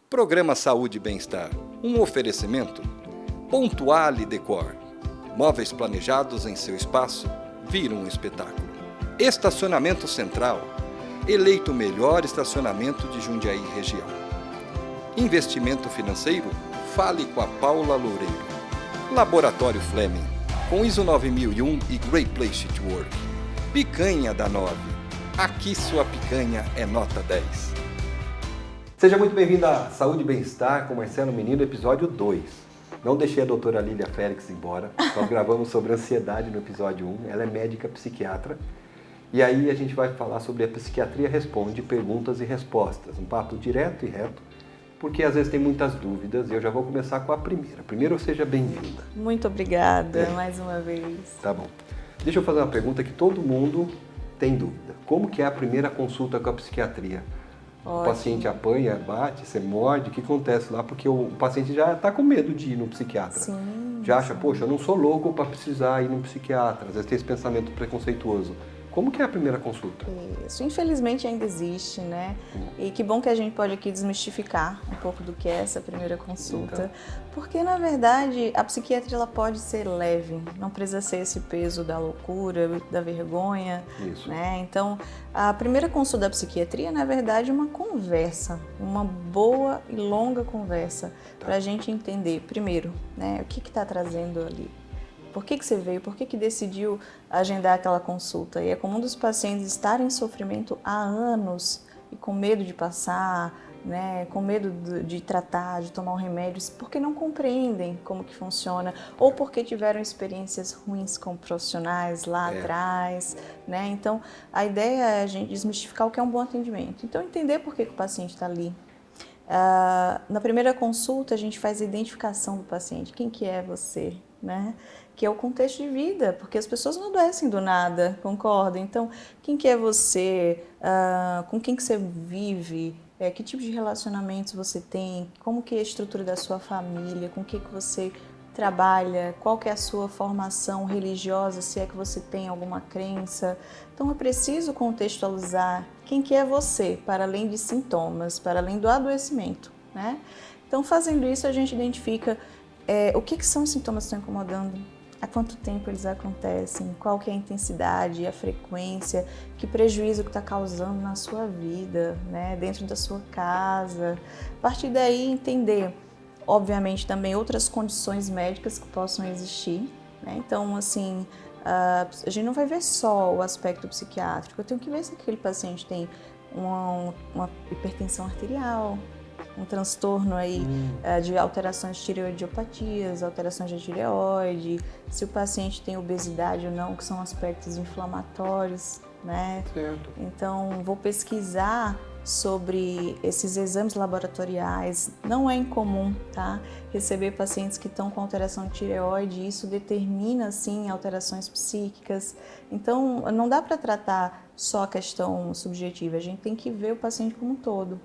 Programa Saúde e Bem-Estar. Um oferecimento? Pontuale Decor. Móveis planejados em seu espaço viram um espetáculo. Estacionamento Central. Eleito o melhor estacionamento de Jundiaí região. Investimento financeiro? Fale com a Paula Loureiro. Laboratório Fleming. Com ISO 9001 e Great Place to Work. Picanha da 9. Aqui sua picanha é nota 10. Seja muito bem-vindo a Saúde e Bem-Estar com Marcelo Menino, episódio 2. Não deixei a doutora Lília Félix embora. Nós gravamos sobre ansiedade no episódio 1. Ela é médica psiquiatra. E aí a gente vai falar sobre a Psiquiatria Responde, perguntas e respostas. Um papo direto e reto, porque às vezes tem muitas dúvidas. E eu já vou começar com a primeira. Primeiro, seja bem-vinda. Muito obrigada, mais uma vez. Tá bom. Deixa eu fazer uma pergunta que todo mundo tem dúvida. Como que é a primeira consulta com a psiquiatria? Ótimo. O paciente apanha, bate, você morde, o que acontece lá? Porque o paciente já está com medo de ir no psiquiatra. Sim, já acha, poxa, eu não sou louco para precisar ir no psiquiatra. Às vezes tem esse pensamento preconceituoso. Como que é a primeira consulta? Isso, infelizmente ainda existe, né? E que bom que a gente pode aqui desmistificar um pouco do que é essa primeira consulta. Porque, na verdade, a psiquiatria ela pode ser leve, não precisa ser esse peso da loucura, da vergonha. Isso. Né? Então, a primeira consulta da psiquiatria, na verdade, é uma conversa, uma boa e longa conversa, para a gente entender, primeiro, né, o que está trazendo ali. Por que você veio? Por que decidiu agendar aquela consulta? E é comum dos pacientes estarem em sofrimento há anos e com medo de passar, né? Com medo de tratar, de tomar um remédio, porque não compreendem como que funciona ou porque tiveram experiências ruins com profissionais lá atrás, né? Então, a ideia é a gente desmistificar o que é um bom atendimento. Então, entender por que o paciente está ali. Na primeira consulta, a gente faz a identificação do paciente. Quem que é você, né? Que é o contexto de vida, porque as pessoas não adoecem do nada, concorda? Então, quem que é você? Com quem que você vive? Que tipo de relacionamentos você tem? Como que é a estrutura da sua família? Com que você trabalha? Qual que é a sua formação religiosa? Se é que você tem alguma crença? Então, é preciso contextualizar quem que é você, para além de sintomas, para além do adoecimento, né? Então, fazendo isso, a gente identifica o que são os sintomas que estão incomodando, há quanto tempo eles acontecem, qual que é a intensidade, a frequência, que prejuízo que está causando na sua vida, né, dentro da sua casa. A partir daí, entender, obviamente, também outras condições médicas que possam existir, né? Então, assim, a gente não vai ver só o aspecto psiquiátrico, eu tenho que ver se aquele paciente tem uma hipertensão arterial, um transtorno aí de alterações de tireoidiopatias, alterações da tireoide, se o paciente tem obesidade ou não, que são aspectos inflamatórios, né? Certo. Então, vou pesquisar sobre esses exames laboratoriais. Não é incomum, tá? Receber pacientes que estão com alteração de tireoide, e isso determina, sim, alterações psíquicas. Então, não dá para tratar só a questão subjetiva, a gente tem que ver o paciente como um todo.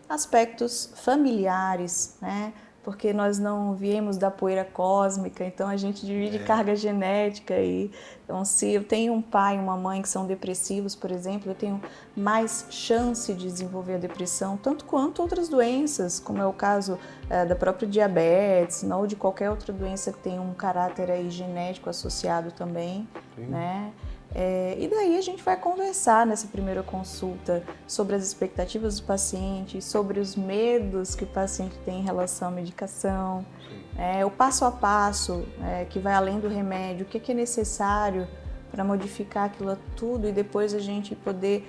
Aspectos familiares, né? Porque nós não viemos da poeira cósmica, então a gente divide carga genética aí. Então, se eu tenho um pai e uma mãe que são depressivos, por exemplo, eu tenho mais chance de desenvolver a depressão, tanto quanto outras doenças, como é o caso da própria diabetes, ou de qualquer outra doença que tem um caráter aí genético associado também, né? E daí a gente vai conversar nessa primeira consulta sobre as expectativas do paciente, sobre os medos que o paciente tem em relação à medicação, o passo a passo, que vai além do remédio, o que é necessário para modificar aquilo tudo e depois a gente poder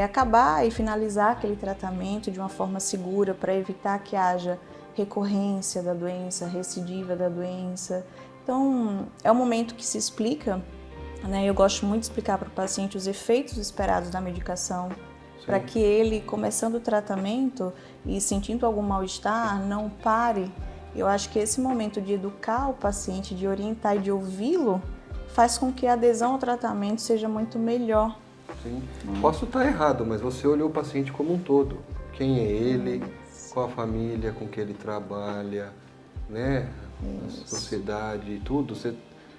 acabar e finalizar aquele tratamento de uma forma segura para evitar que haja recorrência da doença, recidiva da doença. Então, é um momento que se explica. Eu gosto muito de explicar para o paciente os efeitos esperados da medicação, para que ele, começando o tratamento e sentindo algum mal-estar, não pare. Eu acho que esse momento de educar o paciente, de orientar e de ouvi-lo, faz com que a adesão ao tratamento seja muito melhor. Sim. Posso estar errado, mas você olhou o paciente como um todo. Quem é ele, qual a família com que ele trabalha, né? A sociedade, tudo.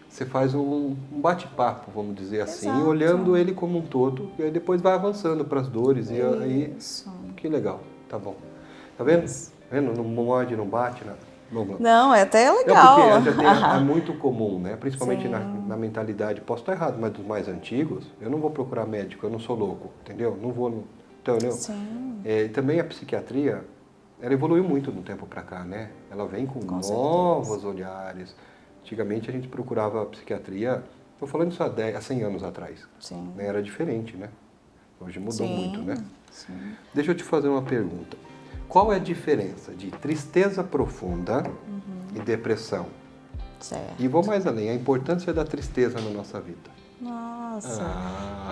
Você faz um bate-papo, vamos dizer assim, olhando ele como um todo, e aí depois vai avançando para as dores, e aí, que legal, tá bom. Tá vendo? Vendo? Não morde, não bate, nada. Não, é até Não, legal. porque é muito comum, né? Principalmente na mentalidade, posso estar errado, mas dos mais antigos, eu não vou procurar médico, eu não sou louco, entendeu? Não vou, entendeu? Sim. Também a psiquiatria, ela evoluiu muito de um tempo para cá, né? Ela vem com novos olhares. Antigamente a gente procurava a psiquiatria, estou falando isso há 100 anos atrás. Sim. Né? Era diferente, né? Hoje mudou muito, né? Sim. Deixa eu te fazer uma pergunta. Qual é a diferença de tristeza profunda e depressão? Certo. E vou mais além, a importância da tristeza na nossa vida. Nossa,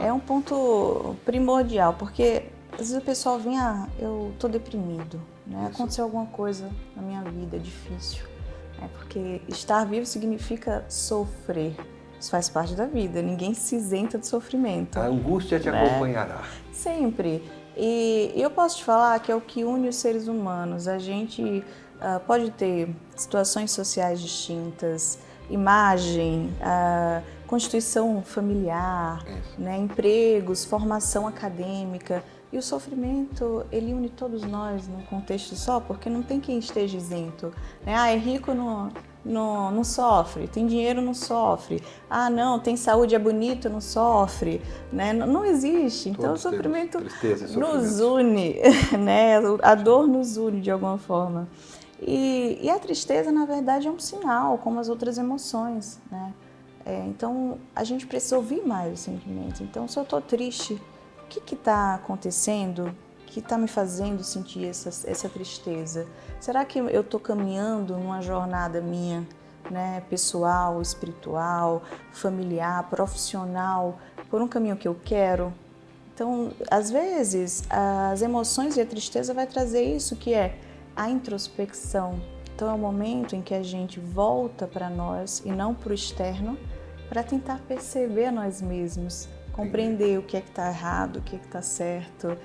é um ponto primordial, porque às vezes o pessoal vem, eu tô deprimido, né? Aconteceu alguma coisa na minha vida difícil. Porque estar vivo significa sofrer. Isso faz parte da vida, ninguém se isenta de sofrimento. A angústia te acompanhará. Sempre. E eu posso te falar que é o que une os seres humanos. A gente pode ter situações sociais distintas, imagem, constituição familiar, né, empregos, formação acadêmica. E o sofrimento, ele une todos nós num contexto só, porque não tem quem esteja isento. Né? É rico, não sofre, tem dinheiro, não sofre. Não, tem saúde, é bonito, não sofre. Né? Não existe. Então o sofrimento nos une, né? A dor nos une de alguma forma. E a tristeza, na verdade, é um sinal, como as outras emoções. Né? Então a gente precisa ouvir mais os sentimentos. Então, se eu estou triste, o que está acontecendo que está me fazendo sentir essa tristeza? Será que eu estou caminhando numa jornada minha, né, pessoal, espiritual, familiar, profissional, por um caminho que eu quero? Então, às vezes, as emoções e a tristeza vai trazer isso, que é a introspecção. Então, é o momento em que a gente volta para nós e não para o externo, para tentar perceber a nós mesmos, compreender o que é que está errado, o que é que está certo,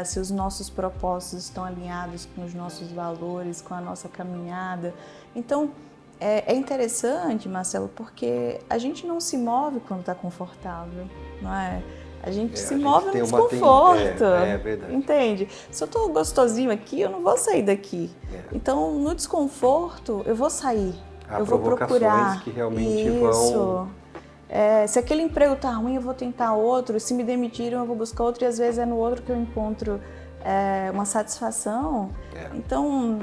se os nossos propósitos estão alinhados com os nossos valores, com a nossa caminhada. Então, é interessante, Marcelo, porque a gente não se move quando está confortável, não é? A gente se move no desconforto, é verdade. Entende? Se eu estou gostosinho aqui, eu não vou sair daqui. Então, no desconforto, eu vou sair, eu vou procurar. Que realmente vão... se aquele emprego tá ruim, eu vou tentar outro. Se me demitiram, eu vou buscar outro. E às vezes é no outro que eu encontro uma satisfação. Então,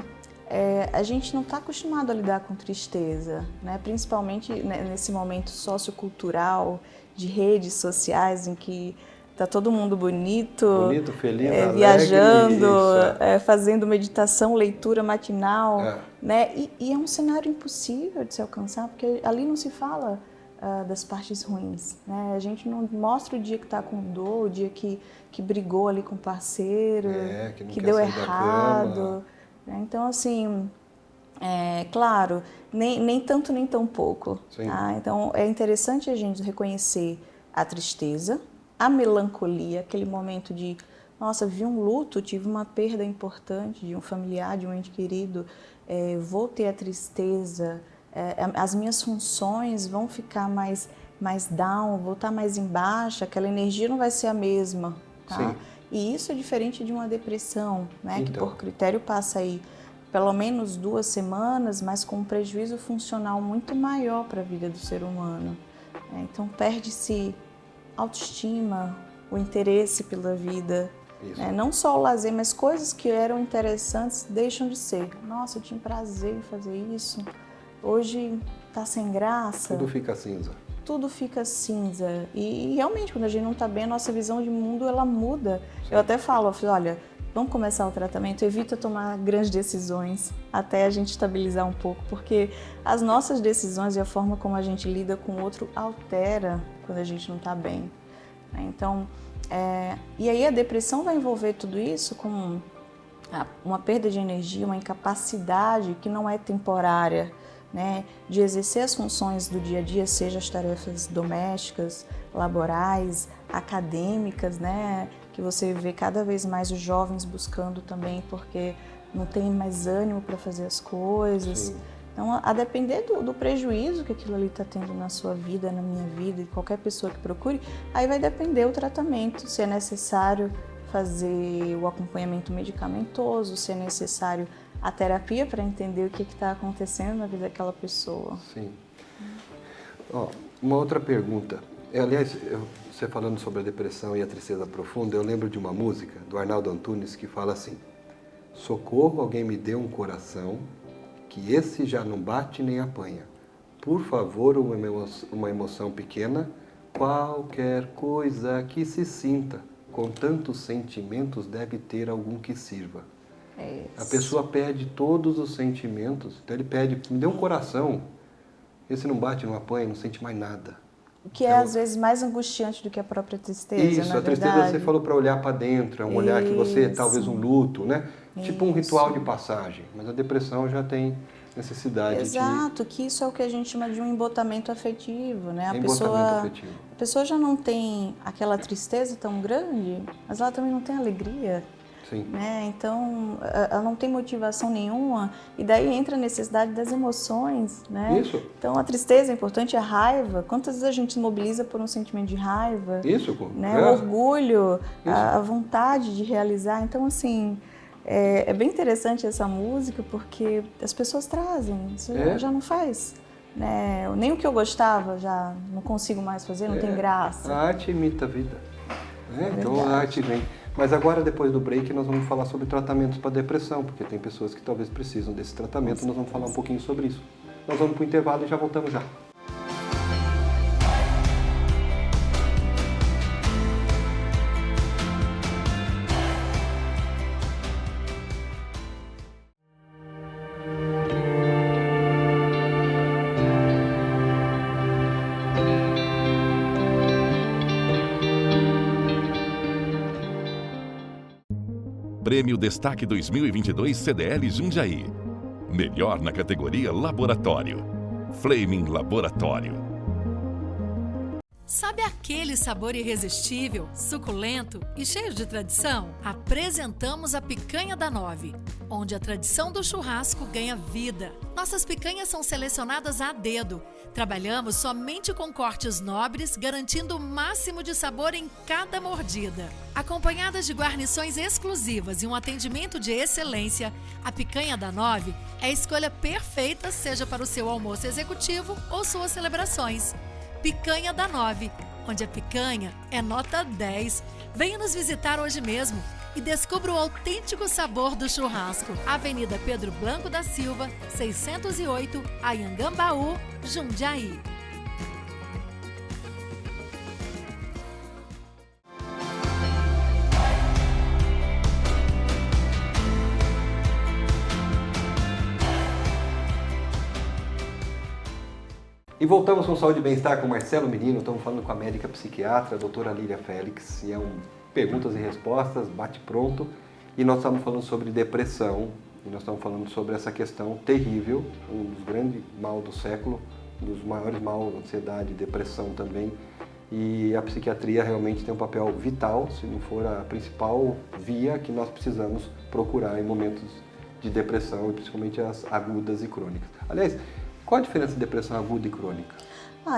a gente não está acostumado a lidar com tristeza, né? Principalmente nesse momento sociocultural, de redes sociais, em que tá todo mundo bonito, feliz, viajando, alegre, fazendo meditação, leitura matinal, né? E é um cenário impossível de se alcançar, porque ali não se fala das partes ruins, né? A gente não mostra o dia que está com dor, o dia que brigou ali com o parceiro, que deu errado. Né? Então, assim, claro, nem tanto nem tão pouco. Tá? Então, é interessante a gente reconhecer a tristeza, a melancolia, aquele momento de, nossa, vi um luto, tive uma perda importante de um familiar, de um ente querido, vou ter a tristeza, as minhas funções vão ficar mais down, vou estar mais embaixo, aquela energia não vai ser a mesma, tá? E isso é diferente de uma depressão, né? Que por critério passa aí pelo menos 2 semanas, mas com um prejuízo funcional muito maior para a vida do ser humano. Então perde-se autoestima, o interesse pela vida, né? Não só o lazer, mas coisas que eram interessantes deixam de ser. Nossa, eu tinha prazer em fazer isso. Hoje tá sem graça. Tudo fica cinza. Tudo fica cinza. E realmente, quando a gente não tá bem, a nossa visão de mundo, ela muda. Eu até falo, olha, vamos começar o tratamento, evita tomar grandes decisões até a gente estabilizar um pouco, porque as nossas decisões e a forma como a gente lida com o outro altera quando a gente não tá bem. Então, e aí a depressão vai envolver tudo isso com uma perda de energia, uma incapacidade que não é temporária, né, de exercer as funções do dia a dia, seja as tarefas domésticas, laborais, acadêmicas, né, que você vê cada vez mais os jovens buscando também, porque não tem mais ânimo para fazer as coisas. Então, a depender do prejuízo que aquilo ali está tendo na sua vida, na minha vida, e qualquer pessoa que procure, aí vai depender o tratamento, se é necessário fazer o acompanhamento medicamentoso, se é necessário a terapia para entender o que está acontecendo na vida daquela pessoa. Sim. Ó, uma outra pergunta. Aliás, você falando sobre a depressão e a tristeza profunda, eu lembro de uma música do Arnaldo Antunes que fala assim: socorro, alguém me dê um coração, que esse já não bate nem apanha. Por favor, uma emoção pequena, qualquer coisa que se sinta, com tantos sentimentos deve ter algum que sirva. A pessoa pede todos os sentimentos, então ele pede, me dê um coração, esse não bate, não apanha, não sente mais nada. O que é às vezes mais angustiante do que a própria tristeza, Isso, a tristeza você falou para olhar para dentro, é um olhar que você, talvez um luto, né? Tipo um ritual de passagem, mas a depressão já tem necessidade Exato, que isso é o que a gente chama de um embotamento afetivo, né? afetivo. A pessoa já não tem aquela tristeza tão grande, mas ela também não tem alegria. Sim. Né? Então, ela não tem motivação nenhuma, e daí entra a necessidade das emoções, né? Isso. Então, a tristeza é importante, a raiva. Quantas vezes a gente se mobiliza por um sentimento de raiva? Isso, né? O orgulho, a vontade de realizar. Então, assim, é bem interessante essa música, porque as pessoas trazem, isso já não faz. Né? Nem o que eu gostava já não consigo mais fazer, não tem graça. A arte imita a vida. Né? Então, a arte vem. Mas agora, depois do break, nós vamos falar sobre tratamentos para depressão, porque tem pessoas que talvez precisam desse tratamento, nós vamos falar um pouquinho sobre isso. Nós vamos para o intervalo e já voltamos já. Prêmio Destaque 2022 CDL Jundiaí. Melhor na categoria Laboratório. Flaming Laboratório. Sabe aquele sabor irresistível, suculento e cheio de tradição? Apresentamos a Picanha da 9, onde a tradição do churrasco ganha vida. Nossas picanhas são selecionadas a dedo. Trabalhamos somente com cortes nobres, garantindo o máximo de sabor em cada mordida. Acompanhadas de guarnições exclusivas e um atendimento de excelência, a Picanha da 9 é a escolha perfeita, seja para o seu almoço executivo ou suas celebrações. Picanha da 9, onde a picanha é nota 10. Venha nos visitar hoje mesmo e descubra o autêntico sabor do churrasco. Avenida Pedro Blanco da Silva, 608, Anhangambaú, Jundiaí. E voltamos com Saúde e Bem-Estar com Marcelo Menino, estamos falando com a médica psiquiatra, a doutora Lília Félix, e é um perguntas e respostas, bate pronto, e nós estamos falando sobre depressão, e nós estamos falando sobre essa questão terrível, um dos grandes mal do século, um dos maiores mal, ansiedade, depressão também, e a psiquiatria realmente tem um papel vital, se não for a principal via que nós precisamos procurar em momentos de depressão, e principalmente as agudas e crônicas. Aliás, qual a diferença de depressão aguda e crônica?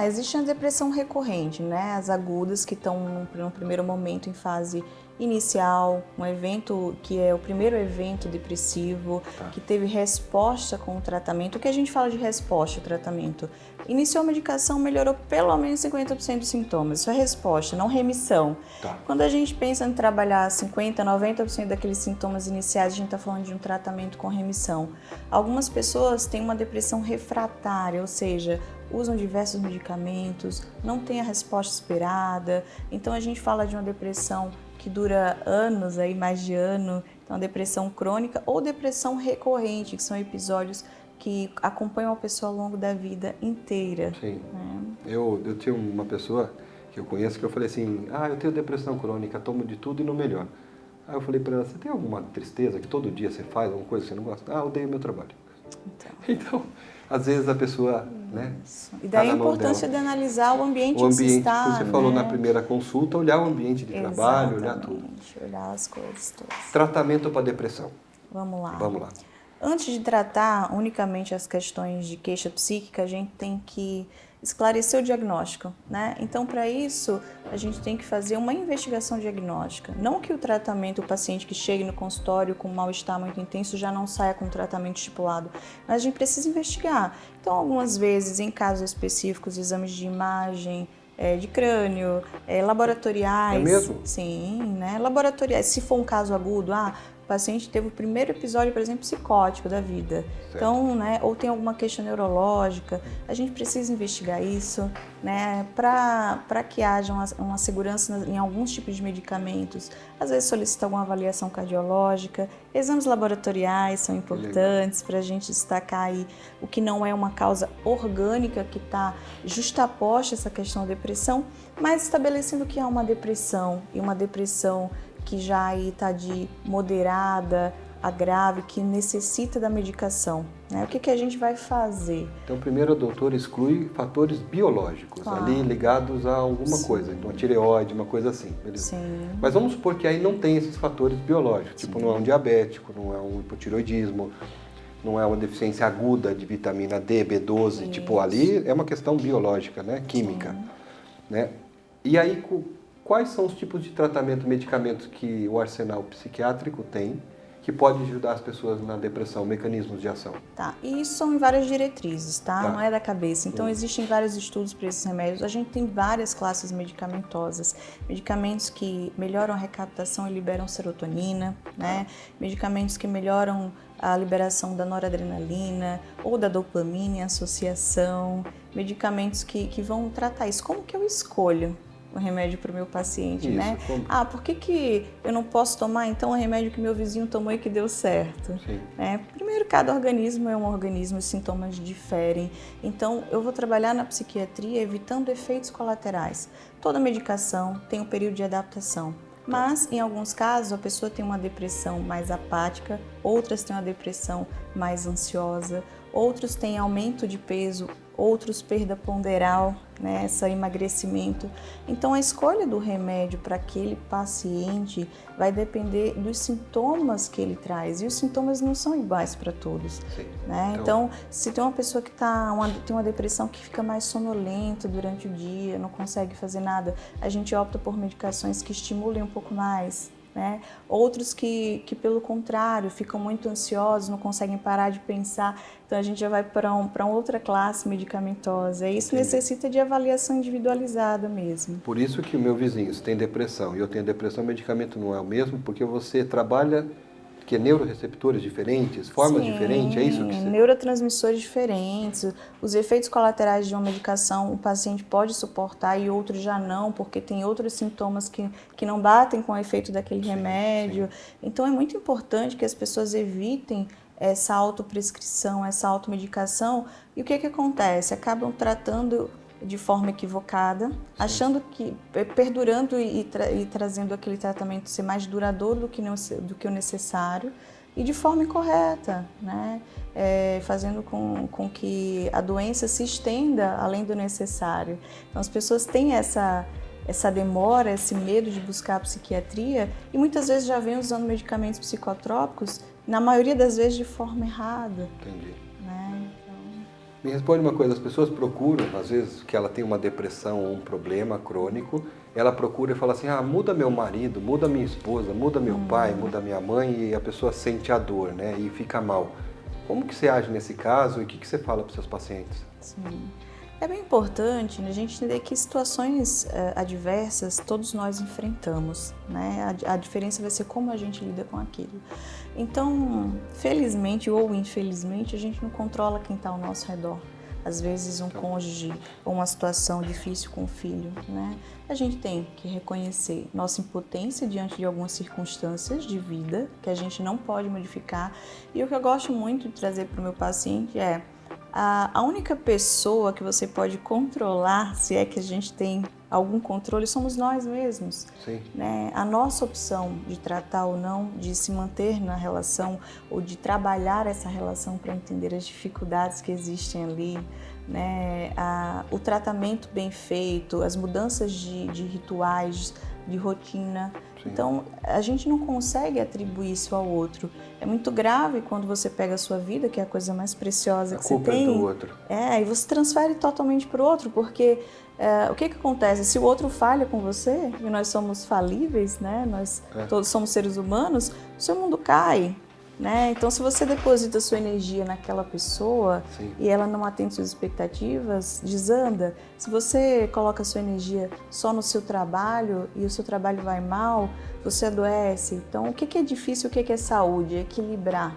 Existe a depressão recorrente, né? As agudas que estão no primeiro momento em fase inicial, um evento que é o primeiro evento depressivo, que teve resposta com o tratamento. O que a gente fala de resposta ao tratamento? Iniciou a medicação, melhorou pelo menos 50% dos sintomas. Isso é resposta, não remissão. Quando a gente pensa em trabalhar 50%, 90% daqueles sintomas iniciais, a gente está falando de um tratamento com remissão. Algumas pessoas têm uma depressão refratária, ou seja, usam diversos medicamentos, não têm a resposta esperada. Então a gente fala de uma depressão que dura anos, aí mais de ano, então a depressão crônica ou depressão recorrente, que são episódios que acompanham a pessoa ao longo da vida inteira. Sim. Eu tinha uma pessoa que eu conheço que eu falei assim, eu tenho depressão crônica, tomo de tudo e não melhor. Aí eu falei para ela, você tem alguma tristeza que todo dia você faz, alguma coisa que você não gosta? Eu odeio meu trabalho. Então, às vezes a pessoa, né? E daí a importância de analisar o ambiente que você está, que você falou na primeira consulta, olhar o ambiente de trabalho, olhar tudo. Olhar as coisas todas. Tratamento para depressão. Vamos lá. Vamos lá. Antes de tratar unicamente as questões de queixa psíquica, a gente tem que esclarecer o diagnóstico, né? Então, para isso, a gente tem que fazer uma investigação diagnóstica. Não que o tratamento, o paciente que chegue no consultório com um mal-estar muito intenso já não saia com o tratamento estipulado, mas a gente precisa investigar. Então, algumas vezes, em casos específicos, exames de imagem, de crânio, laboratoriais. É mesmo? Sim, né? Laboratoriais. Se for um caso agudo, o paciente teve o primeiro episódio, por exemplo, psicótico da vida. Certo. Então, né, ou tem alguma queixa neurológica, a gente precisa investigar isso, né, para que haja uma segurança em alguns tipos de medicamentos. Às vezes solicita alguma avaliação cardiológica, exames laboratoriais são importantes para a gente destacar aí o que não é uma causa orgânica que está justaposta essa questão da depressão, mas estabelecendo que há uma depressão e uma depressão que já aí está de moderada a grave, que necessita da medicação, né? O que a gente vai fazer? Então, primeiro, a doutora exclui fatores biológicos, ali ligados a alguma coisa, então a tireoide, uma coisa assim. Beleza? Sim. Mas vamos supor que aí não tem esses fatores biológicos, tipo, não é um diabético, não é um hipotireoidismo, não é uma deficiência aguda de vitamina D, B12, Isso. tipo, ali é uma questão biológica, né? Química, né? E aí, quais são os tipos de tratamento, medicamentos que o arsenal psiquiátrico tem que pode ajudar as pessoas na depressão, mecanismos de ação? Tá, e isso são em várias diretrizes, tá? Não é da cabeça. Então, Sim. existem vários estudos para esses remédios. A gente tem várias classes medicamentosas. Medicamentos que melhoram a recaptação e liberam serotonina, né? Medicamentos que melhoram a liberação da noradrenalina ou da dopamina em associação. Medicamentos que vão tratar isso. Como que eu escolho o remédio para o meu paciente, Isso, né? como? Por que eu não posso tomar então o remédio que meu vizinho tomou e que deu certo? Sim. Primeiro, cada organismo é um organismo, os sintomas diferem. Então, eu vou trabalhar na psiquiatria evitando efeitos colaterais. Toda medicação tem um período de adaptação. Mas, em alguns casos, a pessoa tem uma depressão mais apática, outras têm uma depressão mais ansiosa, outros têm aumento de peso, outros perda ponderal, né, emagrecimento. Então, a escolha do remédio para aquele paciente vai depender dos sintomas que ele traz. E os sintomas não são iguais para todos. Sim. Né? Então, se tem uma pessoa que tem uma depressão que fica mais sonolenta durante o dia, não consegue fazer nada, a gente opta por medicações que estimulem um pouco mais. Né? Outros que, pelo contrário, ficam muito ansiosos, não conseguem parar de pensar, então a gente já vai para uma outra classe medicamentosa. E isso necessita de avaliação individualizada mesmo. Por isso que o meu vizinho, se tem depressão e eu tenho depressão, o medicamento não é o mesmo, porque você trabalha neuroreceptores diferentes, formas diferentes, é isso que você... neurotransmissores diferentes, os efeitos colaterais de uma medicação o paciente pode suportar e outros já não, porque tem outros sintomas que não batem com o efeito daquele remédio. Sim. Então é muito importante que as pessoas evitem essa autoprescrição, essa automedicação. E o que acontece? Acabam tratando de forma equivocada, sim, achando que, perdurando e trazendo aquele tratamento ser mais duradouro do que o necessário e de forma incorreta, né? Fazendo com que a doença se estenda além do necessário. Então as pessoas têm essa demora, esse medo de buscar a psiquiatria e muitas vezes já vêm usando medicamentos psicotrópicos, na maioria das vezes de forma errada. Entendi. Então... Me responde uma coisa, as pessoas procuram, às vezes que ela tem uma depressão ou um problema crônico, ela procura e fala assim, muda meu marido, muda minha esposa, muda meu pai, muda minha mãe, e a pessoa sente a dor, né, e fica mal. Como que você age nesse caso e o que você fala para os seus pacientes? Sim. É bem importante a gente entender que situações adversas todos nós enfrentamos, né? A diferença vai ser como a gente lida com aquilo. Então, felizmente ou infelizmente, a gente não controla quem está ao nosso redor. Às vezes um cônjuge ou uma situação difícil com o filho, né? A gente tem que reconhecer nossa impotência diante de algumas circunstâncias de vida que a gente não pode modificar. E o que eu gosto muito de trazer para o meu paciente é a única pessoa que você pode controlar, se é que a gente tem algum controle, somos nós mesmos. Sim. Né? A nossa opção de tratar ou não, de se manter na relação ou de trabalhar essa relação para entender as dificuldades que existem ali, né? O tratamento bem feito, as mudanças de rituais, de rotina. Sim. Então, a gente não consegue atribuir isso ao outro. É muito grave quando você pega a sua vida, que é a coisa mais preciosa que você culpa tem. é do outro. E você transfere totalmente para o outro, porque o que acontece? Se o outro falha com você, e nós somos falíveis, né? Nós todos somos seres humanos, o seu mundo cai. Né? Então, se você deposita sua energia naquela pessoa Sim. e ela não atende suas expectativas, desanda. Se você coloca sua energia só no seu trabalho e o seu trabalho vai mal, você adoece. Então, o que é difícil, o que é saúde? É equilibrar.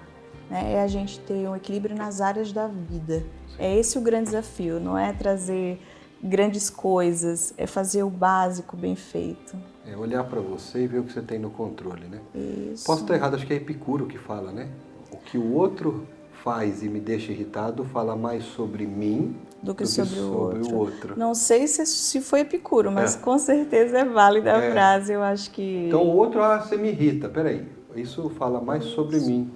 Né? É a gente ter um equilíbrio nas áreas da vida. Sim. É esse o grande desafio, não é trazer grandes coisas, é fazer o básico bem feito. É olhar para você e ver o que você tem no controle, né? Isso. Posso estar errado, acho que é Epicuro que fala, né? O que o outro faz e me deixa irritado fala mais sobre mim do que sobre o outro. Não sei se foi Epicuro, mas com certeza é válida a frase, eu acho que... Então o outro, você me irrita, peraí, isso fala mais sobre mim,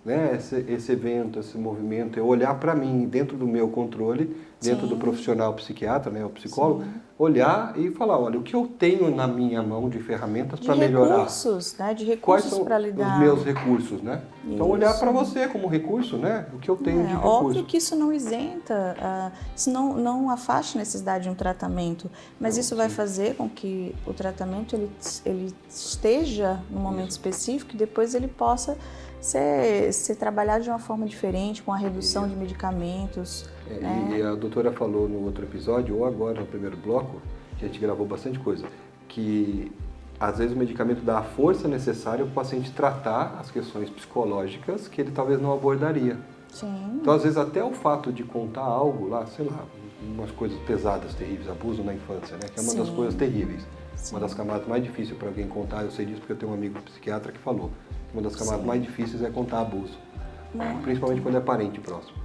né? Esse evento, esse movimento, é olhar para mim dentro do meu controle, dentro do profissional psiquiatra, né, o psicólogo, olhar e falar, olha, o que eu tenho na minha mão de ferramentas para melhorar? Recursos, né? De recursos para lidar. Quais são os meus recursos, né? Isso. Então olhar para você como recurso, né? O que eu tenho de recurso. Óbvio que isso não isenta, isso não afasta a necessidade de um tratamento, mas isso vai fazer com que o tratamento ele esteja num momento específico e depois ele possa ser trabalhado de uma forma diferente, com a redução de medicamentos. E a doutora falou no outro episódio, ou agora no primeiro bloco, que a gente gravou bastante coisa, que às vezes o medicamento dá a força necessária para o paciente tratar as questões psicológicas que ele talvez não abordaria. Sim. Então, às vezes, até o fato de contar algo lá, sei lá, umas coisas pesadas, terríveis, abuso na infância, né? Que é uma das coisas terríveis. Sim. Uma das camadas mais difíceis para alguém contar, eu sei disso porque eu tenho um amigo psiquiatra que falou. Uma das camadas mais difíceis é contar abuso, principalmente quando é parente próximo.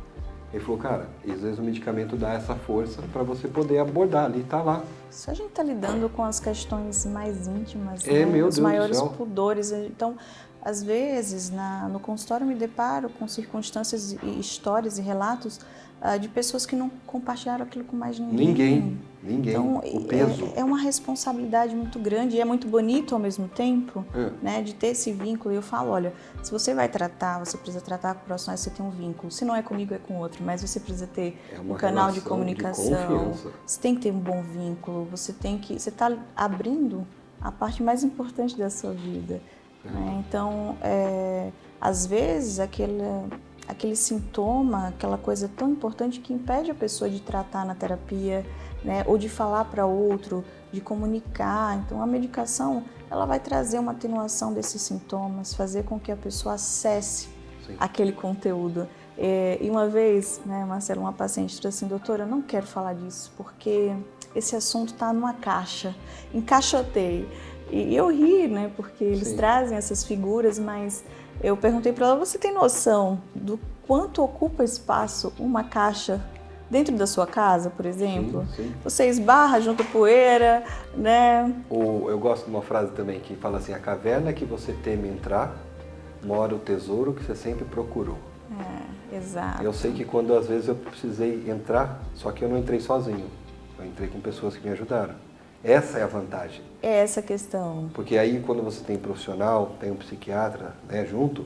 Ele falou, cara, às vezes o medicamento dá essa força para você poder abordar ali, tá lá. Se a gente está lidando com as questões mais íntimas, os maiores pudores, então, às vezes, no consultório eu me deparo com circunstâncias e histórias e relatos de pessoas que não compartilharam aquilo com mais ninguém. Ninguém. Então, o peso. É uma responsabilidade muito grande e é muito bonito ao mesmo tempo, né, de ter esse vínculo. E eu falo, olha, se você vai tratar, você precisa tratar com profissionais, você tem um vínculo. Se não é comigo, é com outro, mas você precisa ter um canal de comunicação. Você tem que ter um bom vínculo, você está abrindo a parte mais importante da sua vida. Né? Então, às vezes, aquele sintoma, aquela coisa tão importante que impede a pessoa de tratar na terapia, né, ou de falar para outro, de comunicar. Então, a medicação, ela vai trazer uma atenuação desses sintomas, fazer com que a pessoa acesse aquele conteúdo. E uma vez, né, Marcelo, uma paciente disse assim, doutora, eu não quero falar disso, porque esse assunto está numa caixa, encaixotei. E eu ri, né, porque eles trazem essas figuras, mas eu perguntei para ela, você tem noção do quanto ocupa espaço uma caixa dentro da sua casa, por exemplo? Sim. Você esbarra, junta poeira, né? Eu gosto de uma frase também que fala assim, a caverna que você teme entrar, mora o tesouro que você sempre procurou. Exato. Eu sei que quando às vezes eu precisei entrar, só que eu não entrei sozinho, eu entrei com pessoas que me ajudaram. Essa é a vantagem. É essa a questão. Porque aí quando você tem profissional, tem um psiquiatra, né, junto,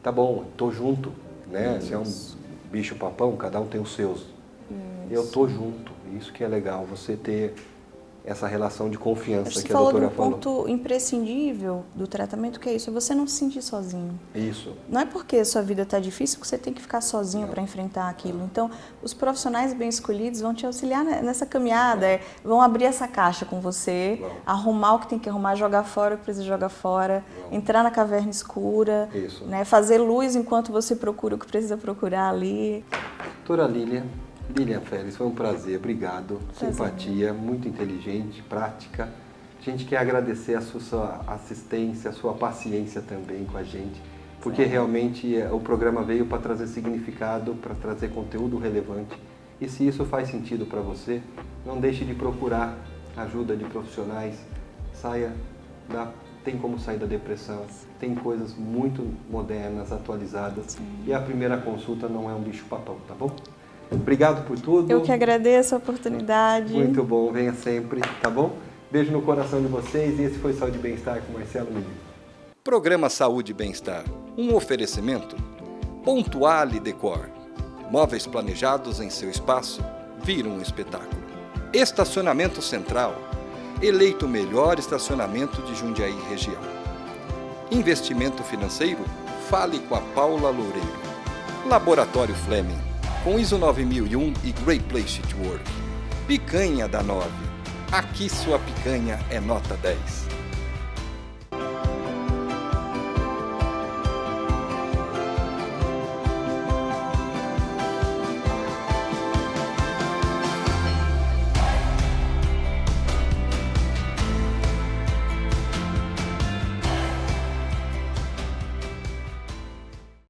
tá bom, tô junto, né? Se é um bicho papão, cada um tem os seus. Eu tô junto, isso que é legal, você ter essa relação de confiança que a doutora falou. Você falou do ponto imprescindível do tratamento, que é isso, é você não se sentir sozinho. Isso. Não é porque a sua vida está difícil que você tem que ficar sozinho para enfrentar aquilo. Então, os profissionais bem escolhidos vão te auxiliar nessa caminhada, vão abrir essa caixa com você, arrumar o que tem que arrumar, jogar fora o que precisa jogar fora, entrar na caverna escura, né, fazer luz enquanto você procura o que precisa procurar ali. Doutora Lilian Félix, foi um prazer, obrigado. Simpatia, muito inteligente, prática. A gente quer agradecer a sua assistência, a sua paciência também com a gente, porque realmente o programa veio para trazer significado, para trazer conteúdo relevante. E se isso faz sentido para você, não deixe de procurar ajuda de profissionais, tem como sair da depressão, tem coisas muito modernas, atualizadas, e a primeira consulta não é um bicho-papão, tá bom? Obrigado por tudo. Eu que agradeço a oportunidade. Muito bom, venha sempre, tá bom? Beijo no coração de vocês e esse foi Saúde e Bem-Estar com Marcelo Medina. Programa Saúde e Bem-Estar. Um oferecimento Pontuale Decor. Móveis planejados em seu espaço viram um espetáculo. Estacionamento Central. Eleito o melhor estacionamento de Jundiaí região. Investimento financeiro? Fale com a Paula Loureiro. Laboratório Fleming. Com ISO 9001 e Great Place to Work. Picanha da 9. Aqui sua picanha é nota 10.